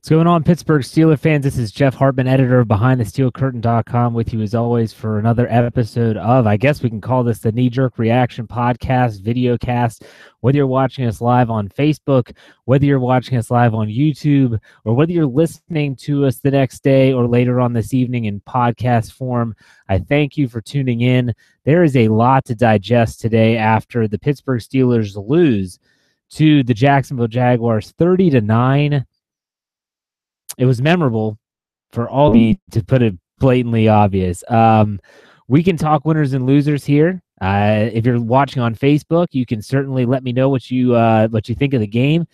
What's going on, Pittsburgh Steelers fans? This is Jeff Hartman, editor of BehindTheSteelCurtain.com, with you as always for another episode of, I guess we can call this the Knee Jerk Reaction Podcast, videocast. Whether you're watching us live on Facebook, whether you're watching us live on YouTube, or whether you're listening to us the next day or later on this evening in podcast form, I thank you for tuning in. There is a lot to digest today after the Pittsburgh Steelers lose to the Jacksonville Jaguars 30-9. It was memorable for all to put it blatantly obvious. We can talk winners and losers here. If you're watching on Facebook, you can certainly let me know what you think of the game.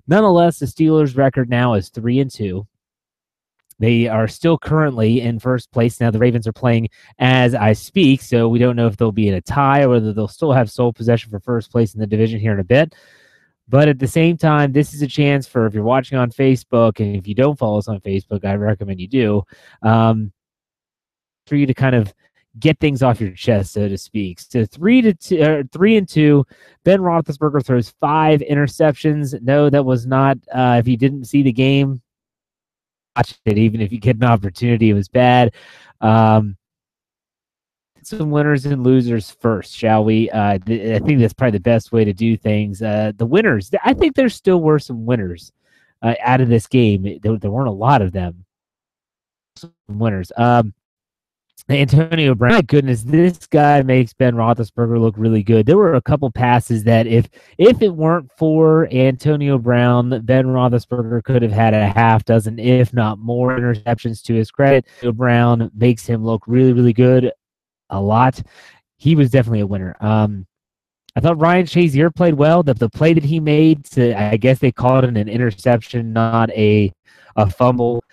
Nonetheless, the Steelers' record now is 3-2. They are still currently in first place. Now the Ravens are playing as I speak, so we don't know if they'll be in a tie or whether they'll still have sole possession for first place in the division here in a bit. But at the same time, this is a chance for, if you're watching on Facebook, and if you don't follow us on Facebook, I recommend you do, for you to kind of get things off your chest, so to speak. So 3-2. Ben Roethlisberger throws 5 interceptions. No, that was not. If you didn't see the game, watch it. Even if you get an opportunity, it was bad. Some winners and losers first, shall we? I think that's probably the best way to do things. The winners, I think there still were some winners out of this game. There weren't a lot of them. Some winners. Antonio Brown, my goodness, this guy makes Ben Roethlisberger look really good. There were a couple passes that if it weren't for Antonio Brown, Ben Roethlisberger could have had a half dozen, if not more, interceptions to his credit. Antonio Brown makes him look really, really good. A lot. He was definitely a winner. I thought Ryan Shazier played well. The play that he made, I guess they called it an interception, not a fumble.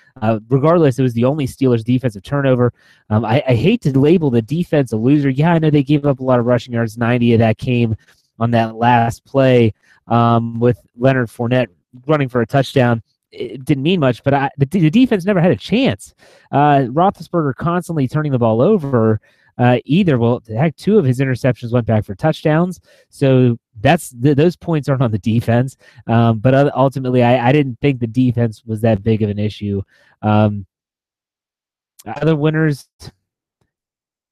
Regardless, it was the only Steelers defensive turnover. I hate to label the defense a loser. Yeah, I know they gave up a lot of rushing yards. 90 of that came on that last play with Leonard Fournette running for a touchdown. It didn't mean much, but the defense never had a chance. Roethlisberger constantly turning the ball over. Well, heck, 2 of his interceptions went back for touchdowns. So those points aren't on the defense. But ultimately, I didn't think the defense was that big of an issue. Other winners,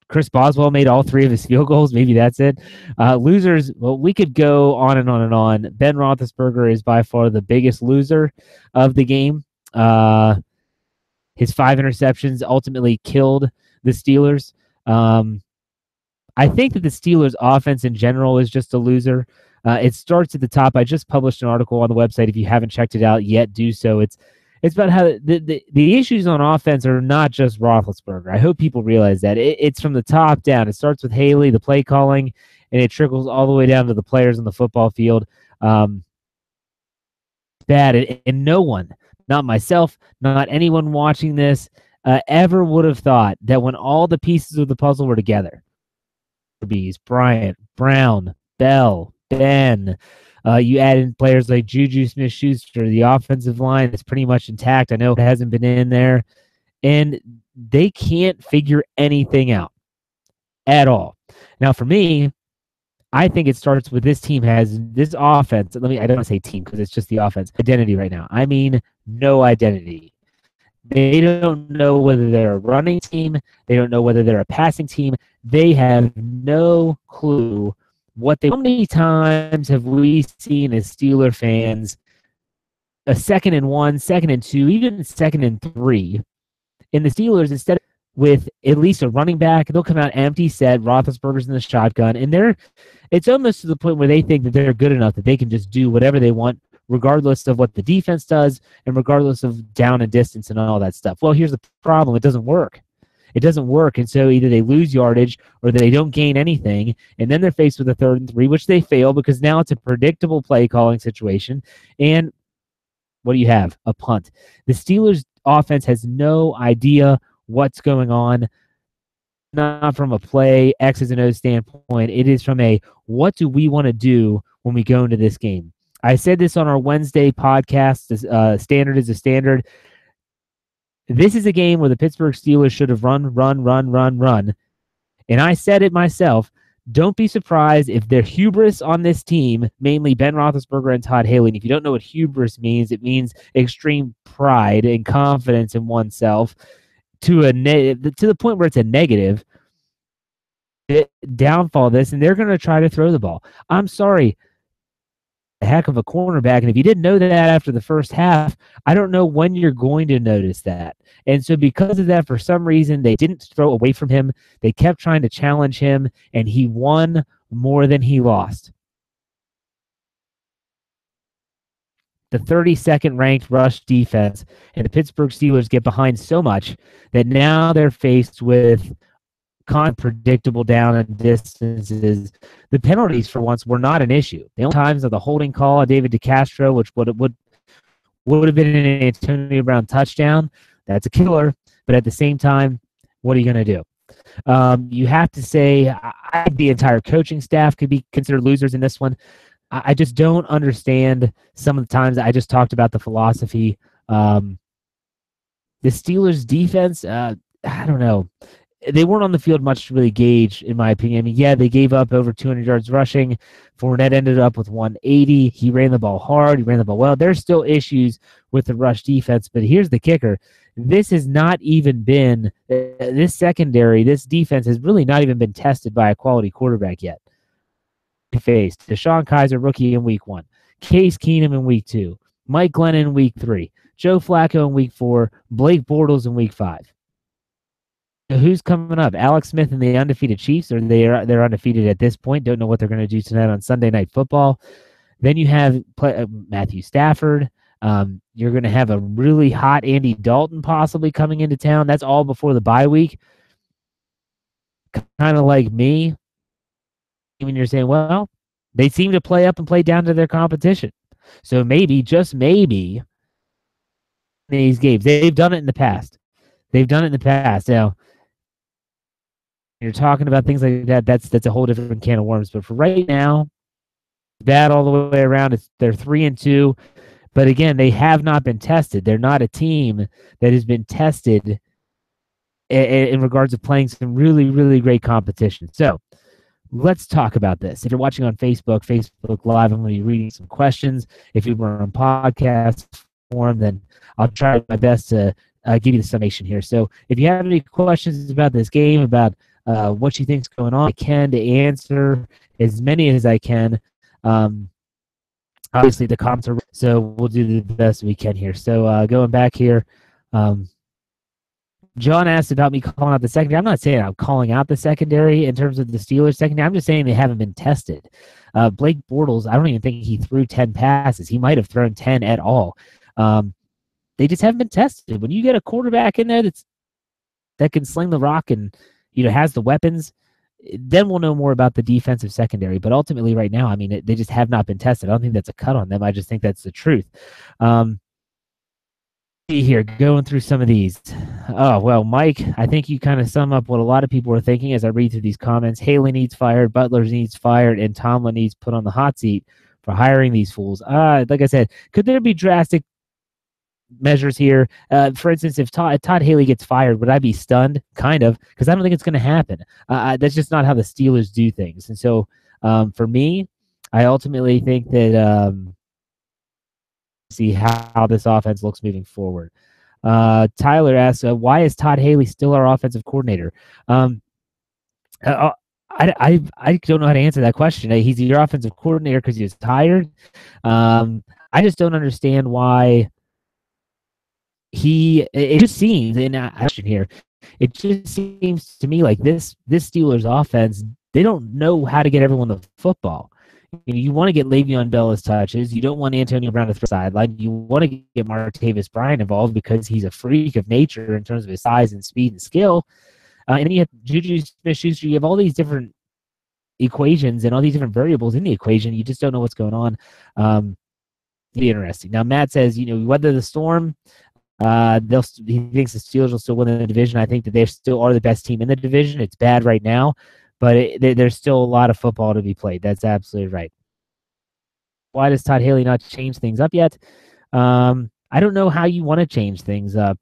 Chris Boswell made all 3 of his field goals. Maybe that's it. Losers, well, we could go on and on and on. Ben Roethlisberger is by far the biggest loser of the game. His 5 interceptions ultimately killed the Steelers. I think that the Steelers' offense in general is just a loser. It starts at the top. I just published an article on the website. If you haven't checked it out yet, do so. It's about how the issues on offense are not just Roethlisberger. I hope people realize that. It's from the top down. It starts with Haley, the play calling, and it trickles all the way down to the players on the football field. Bad, and no one, not myself, not anyone watching this, ever would have thought that when all the pieces of the puzzle were together, Bryant, Brown, Bell, Ben, you add in players like Juju Smith-Schuster, the offensive line is pretty much intact. I know it hasn't been in there, and they can't figure anything out at all. Now, for me, I think it starts with this team has this offense. I don't want to say team because it's just the offense identity right now. I mean, no identity. They don't know whether they're a running team. They don't know whether they're a passing team. They have no clue how many times have we seen as Steeler fans a 2nd and 1, 2nd and 2, even 2nd and 3. In the Steelers, instead of with at least a running back, they'll come out empty set, Roethlisberger's in the shotgun, and it's almost to the point where they think that they're good enough that they can just do whatever they want, regardless of what the defense does and regardless of down and distance and all that stuff. Well, here's the problem. It doesn't work. It doesn't work, and so either they lose yardage or they don't gain anything, and then they're faced with a 3rd and 3, which they fail because now it's a predictable play-calling situation, and what do you have? A punt. The Steelers' offense has no idea what's going on, not from a play, X's and O's standpoint. It is from a what do we want to do when we go into this game. I said this on our Wednesday podcast, standard is a standard. This is a game where the Pittsburgh Steelers should have run. And I said it myself. Don't be surprised if their hubris on this team, mainly Ben Roethlisberger and Todd Haley. And if you don't know what hubris means, it means extreme pride and confidence in oneself to the point where it's a negative. Downfall this, and they're going to try to throw the ball. I'm sorry, a heck of a cornerback, and if you didn't know that after the first half, I don't know when you're going to notice that. And so because of that, for some reason, they didn't throw away from him. They kept trying to challenge him, and he won more than he lost. The 32nd ranked rush defense, and the Pittsburgh Steelers get behind so much that now they're faced with predictable down and distances. The penalties for once were not an issue. The only times of the holding call on David DeCastro, which would have been an Antonio Brown touchdown, that's a killer. But at the same time, what are you going to do? You have to say the entire coaching staff could be considered losers in this one. I just don't understand some of the times. I just talked about the philosophy. The Steelers defense, I don't know. They weren't on the field much to really gauge, in my opinion. I mean, yeah, they gave up over 200 yards rushing. Fournette ended up with 180. He ran the ball hard. He ran the ball well. There's still issues with the rush defense, but here's the kicker. This has not even been this secondary, this defense has really not even been tested by a quality quarterback yet. They faced DeShone Kizer, rookie in week 1, Case Keenum in week 2, Mike Glennon in week 3, Joe Flacco in week 4, Blake Bortles in week 5. Who's coming up? Alex Smith and the undefeated Chiefs, or they're undefeated at this point. Don't know what they're going to do tonight on Sunday Night Football. Then you have Matthew Stafford. You're going to have a really hot Andy Dalton possibly coming into town. That's all before the bye week. Kind of like me. When you're saying, well, they seem to play up and play down to their competition. So maybe, just maybe, these games. They've done it in the past. Now, you're talking about things like that, that's a whole different can of worms. But for right now, bad all the way around. They're 3-2. But again, they have not been tested. They're not a team that has been tested in regards to playing some really, really great competition. So let's talk about this. If you're watching on Facebook Live, I'm going to be reading some questions. If you were on podcast form, then I'll try my best to give you the summation here. So if you have any questions about this game, about what you think's going on, I can to answer as many as I can. Obviously, the comments are so we'll do the best we can here. So going back here, John asked about me calling out the secondary. I'm not saying I'm calling out the secondary in terms of the Steelers secondary. I'm just saying they haven't been tested. Blake Bortles, I don't even think he threw 10 passes. He might have thrown 10 at all. They just haven't been tested. When you get a quarterback in there that can sling the rock and has the weapons, then we'll know more about the defensive secondary. But ultimately, right now, I mean, they just have not been tested. I don't think that's a cut on them. I just think that's the truth. See here, going through some of these. Oh, well, Mike, I think you kind of sum up what a lot of people are thinking as I read through these comments. Haley needs fired, Butler needs fired, and Tomlin needs put on the hot seat for hiring these fools. Like I said, could there be drastic measures here? For instance, if Todd Haley gets fired, would I be stunned? Kind of, because I don't think it's going to happen. That's just not how the Steelers do things. And so for me, I ultimately think that see how this offense looks moving forward. Tyler asks, why is Todd Haley still our offensive coordinator? I don't know how to answer that question. He's your offensive coordinator because he was tired. I just don't understand why it just seems, and question here, it just seems to me like this Steelers offense, they don't know how to get everyone the football. You want to get Le'Veon Bell his touches. You don't want Antonio Brown to throw sideline. You want to get Martavis Bryant involved because he's a freak of nature in terms of his size and speed and skill. And then you have Juju Smith-Schuster. You have all these different equations and all these different variables in the equation. You just don't know what's going on. Be interesting. Now, Matt says, weather the storm. He thinks the Steelers will still win the division. I think that they still are the best team in the division. It's bad right now, but there's still a lot of football to be played. That's absolutely right. Why does Todd Haley not change things up yet? I I don't know how you want to change things up.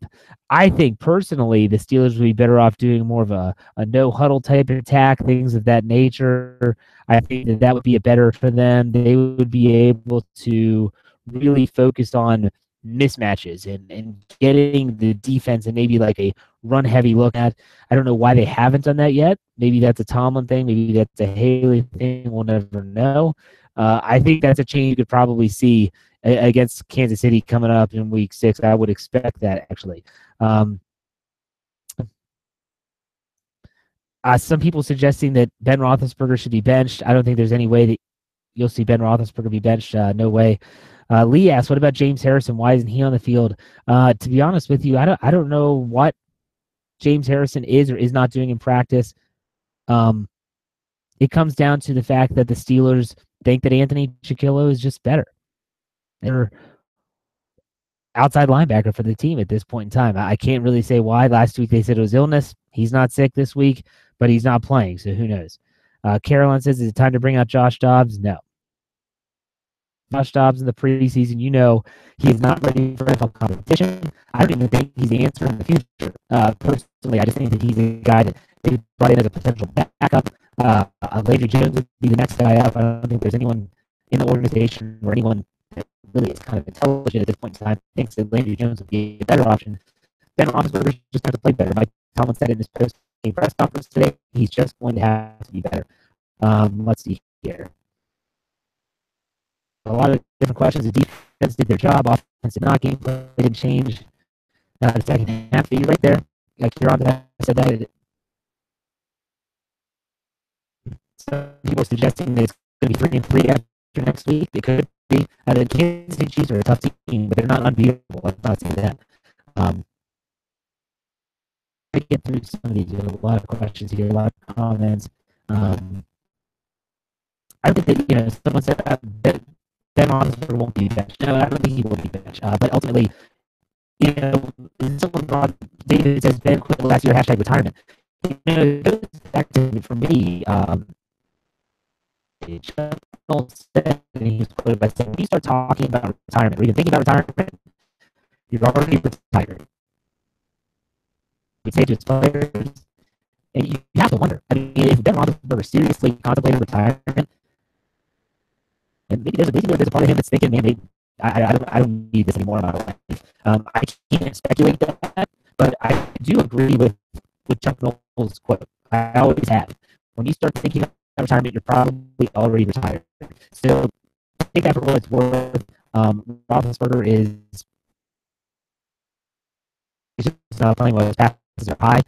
I think personally the Steelers would be better off doing more of a no huddle type attack, things of that nature. I think that would be a better for them. They would be able to really focus on mismatches and getting the defense and maybe like a run heavy look at. I don't know why they haven't done that yet. Maybe that's a Tomlin thing. Maybe that's a Haley thing. We'll never know. I think that's a change you could probably see against Kansas City coming up in week 6. I would expect that, actually. Some people suggesting that Ben Roethlisberger should be benched. I don't think there's any way that you'll see Ben Roethlisberger be benched. No way. Lee asks, what about James Harrison? Why isn't he on the field? To be honest with you, I don't know what James Harrison is or is not doing in practice. It comes down to the fact that the Steelers think that Anthony Chiquillo is just better. They're outside linebacker for the team at this point in time. I can't really say why. Last week they said it was illness. He's not sick this week, but he's not playing, so who knows? Caroline says, is it time to bring out Josh Dobbs? No. Josh Dobbs in the preseason, he is not ready for NFL competition. I don't even think he's the answer in the future. Personally, I just think that he's a guy that they brought in as a potential backup. Landry Jones would be the next guy up. I don't think there's anyone in the organization or anyone that really is kind of intelligent at this point in time thinks that Landry Jones would be a better option. Ben Roethlisberger just has to play better. Mike Tomlin said in his post-game press conference today, he's just going to have to be better. Let's see here. A lot of different questions. The defense did their job. Offense did not. Gameplay didn't change. The second half, you're right there. Like you're on that. I said that. Some people are suggesting that it's going to be 3-3 after next week. It could be. The Kansas City Chiefs are a tough team, but they're not unbeatable. Let's not say that. I get through some of these. There's a lot of questions here, a lot of comments. I think that someone said Ben Roethlisberger won't be benched. No, I don't think he will be benched. But ultimately, someone brought David says Ben quit last year #retirement. It goes back to for me. Said, and he was quoted by saying, when you start talking about retirement, or even thinking about retirement, you're already retired. We say to his players, and you have to wonder. I mean, if Ben Roethlisberger seriously contemplating retirement, and maybe there's a part of him that's thinking, man, I don't need this anymore in my life. I can't speculate that, but I do agree with Chuck Noll's quote. I always have. When you start thinking about retirement, you're probably already retired. So take that for what it's worth. Roethlisberger is just not playing well. His passes are high.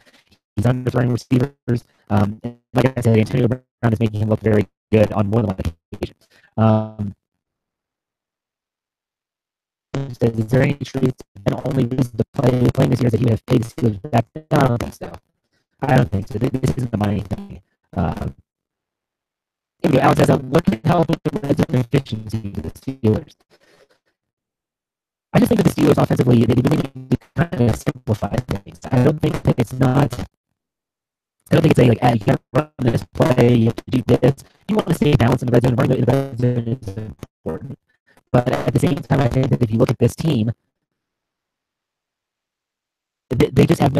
He's underthrowing receivers. And like I said, Antonio Brown is making him look very good on more than one occasion. Is there any truth and only reason to playing this year is that he would have paid the Steelers back? No, I don't think so. I don't think so. This isn't the money thing. Anyway, Alex says, what can help with the red zone efficiency of the Steelers? I just think that the Steelers offensively, they really need to kind of simplify things. I don't think it's a like, you gotta run this play, you have to do this. You want to stay balanced in the red zone. Running in the red zone is important. But at the same time, I think that if you look at this team, they just have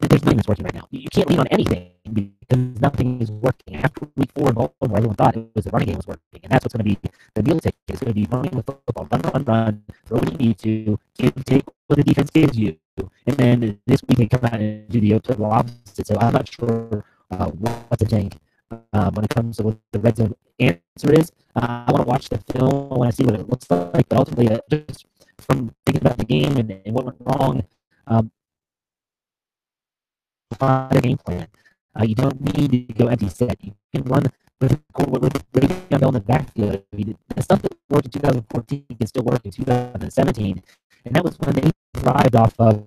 there's nothing that's working right now. You can't lean on anything because nothing is working. After week 4 in Baltimore, everyone thought it was the running game was working. And that's what's going to be the deal ticket. It's going to be running the football, run, throw what you need to take what the defense gives you. And then this week they come out and do the total opposite. So I'm not sure what to think when it comes to what the red zone answer is. I want to watch the film. I want to see what it looks like. But ultimately, just from thinking about the game and what went wrong, find a game plan. You don't need to go empty set. You can run with Le'Veon Bell in the backfield. The stuff that worked in 2014 can still work in 2017. And that was when they thrived off of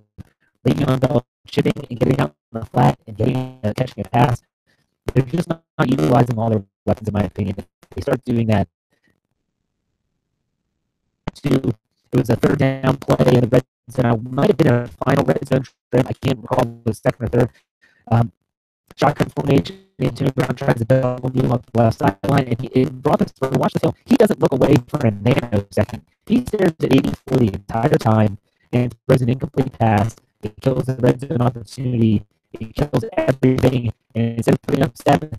Le'Veon Bell chipping and getting out on the flat and catching a pass. They're just not utilizing all their weapons, in my opinion. They start doing that. It was a third down play in the red zone. I might have been a final red zone trip. I can't recall if it was second or third. Shotgun formation. Antonio Brown tries to double move up the left sideline, and Roethlisberger, watch the film. He doesn't look away for a nanosecond. He stares at 84 the entire time and throws an incomplete pass. It kills the red zone opportunity. It kills everything. And instead of putting up 7,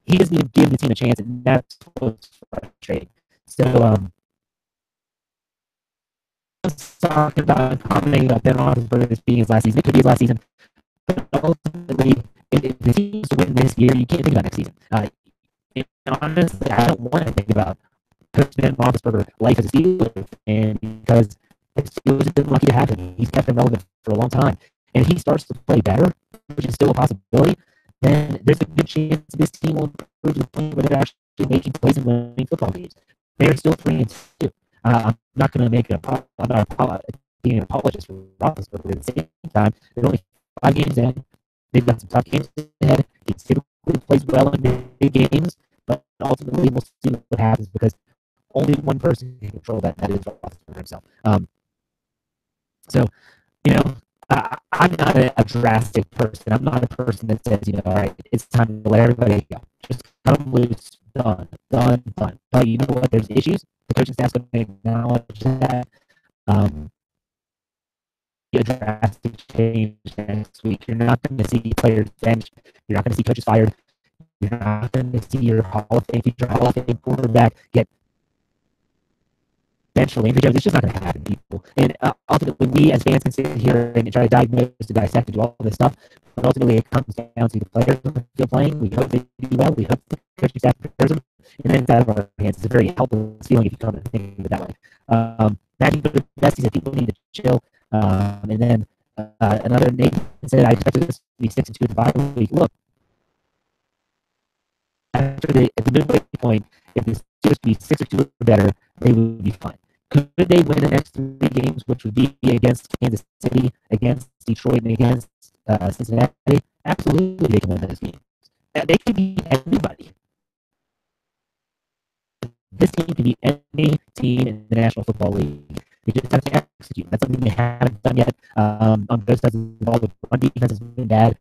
he doesn't even give the team a chance, and that's what's frustrating. So, talking about commenting about Ben Roethlisberger being his last season. It could be his last season, but ultimately, if the team's to win this year, you can't think about next season. And honestly, I don't want to think about Coach Ben Roethlisberger's life as a Steelers fan because the Steelers have been lucky to have him. He's kept them relevant for a long time. And if he starts to play better, which is still a possibility, then there's a good chance this team will improve to the point where they're actually making plays and winning football games. They're still 3-2. I'm not going to make I'm not being an apologist for Roethlisberger. At the same time, they're only 5 games in. They've got some tough games ahead. He typically plays well in big games, but ultimately we'll see what happens because only one person can control that. That is Roethlisberger himself. So, I'm not a drastic person. I'm not a person that says, all right, it's time to let everybody go. Just come loose, done. But you know what? There's issues. The coaching staff's going to acknowledge that. A drastic change next week. You're not going to see players benched. You're not going to see coaches fired. You're not going to see your future Hall of Fame quarterback get benched for Landry Jones. It's just not going to happen, people. And ultimately, we as fans can sit here and try to diagnose, to dissect, and do all this stuff. But ultimately, it comes down to the players still playing. We hope they do well. We hope the coaching staff prepares them. And then it's out of our hands. It's a very helpless feeling if you come and think of it that way. Matthew Best said people need to chill. And then another Nathan said, I expected this to be 6-2 at the bye week. Look, at the midway point, if the Steelers be 6-2 or better, they would be fine. Could they win the next 3 games, which would be against Kansas City, against Detroit, and against Cincinnati? Absolutely, they can win those games. They could beat anybody. This team can beat any team in the National Football League. They just have to execute. That's something they haven't done yet. On both sides of the ball, the run defense has been bad.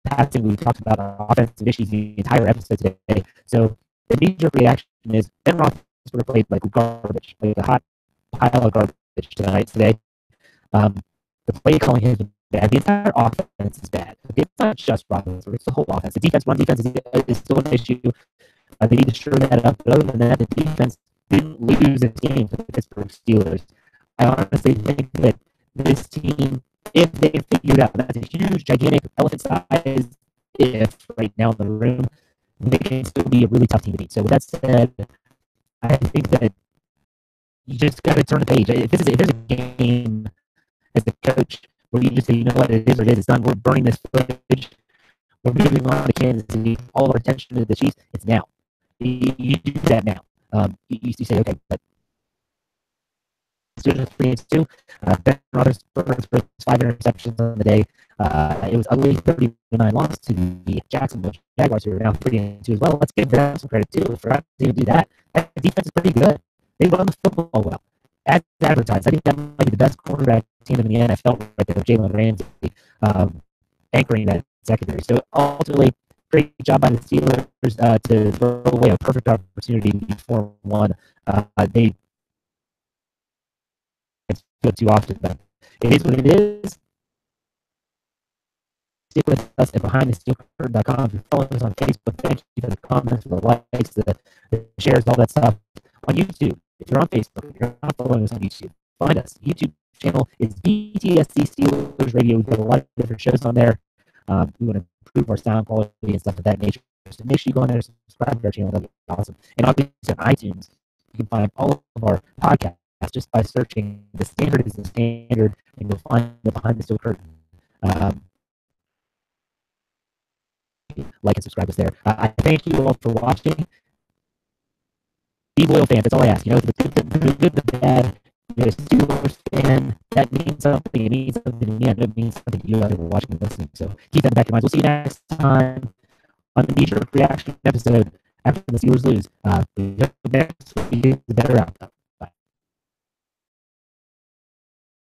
Passing, we talked about offensive issues the entire episode today. So the knee-jerk reaction is Ben Roethlisberger played like garbage, like a hot pile of garbage today. The play calling has been bad. The entire offense is bad. It's not just Roethlisberger; it's the whole offense. The run defense is still an issue. They need to shore that up. But other than that, the defense didn't lose this game to the Pittsburgh Steelers. I honestly think that this team, if they figured out, that's a huge, gigantic, elephant-sized if right now in the room, they can still be a really tough team to beat. So with that said, I think that you just got to turn the page. If there's a game as a coach where you just say, you know what, it is what it is, it's done, we're burning this footage, we're moving on to Kansas City, all of our attention to the Chiefs, it's now. You do that now. You say, okay, but Steelers 3-2. Ben Roethlisberger threw 5 interceptions on the day. It was ugly 30-9 loss to the Jacksonville Jaguars, who are now 3-2 as well. Let's give them some credit too. Forgot to do that. That defense is pretty good. They run the football well. As advertised, I think that might be the best quarterback team in the NFL right there, Jalen Ramsey, anchoring that secondary. So ultimately, great job by the Steelers to throw away a perfect opportunity for one. They feel too often, but it is what it is. Stick with us at BehindTheSteelCurtain.com. If you follow us on Facebook, thank you for the comments, for the likes, the shares, all that stuff. On YouTube, if you're on Facebook, if you're not following us on YouTube, find us. YouTube channel is BTSC Steelers Radio. We've got a lot of different shows on there. We want to improve our sound quality and stuff of that nature. So make sure you go on there and subscribe to our channel. That'd be awesome. And obviously on iTunes, you can find all of our podcasts just by searching The Standard is the Standard, and you'll find the Behind the Steel Curtain. Like and subscribe us there. I thank you all for watching. Be loyal fans. That's all I ask. The good, the bad. You're a Steelers fan. That means something. It means something to me. I know it means something to you out there watching and listening. So keep that in the back of your minds. We'll see you next time on the knee-jerk reaction episode after the Steelers lose. We hope next week is the better outcome.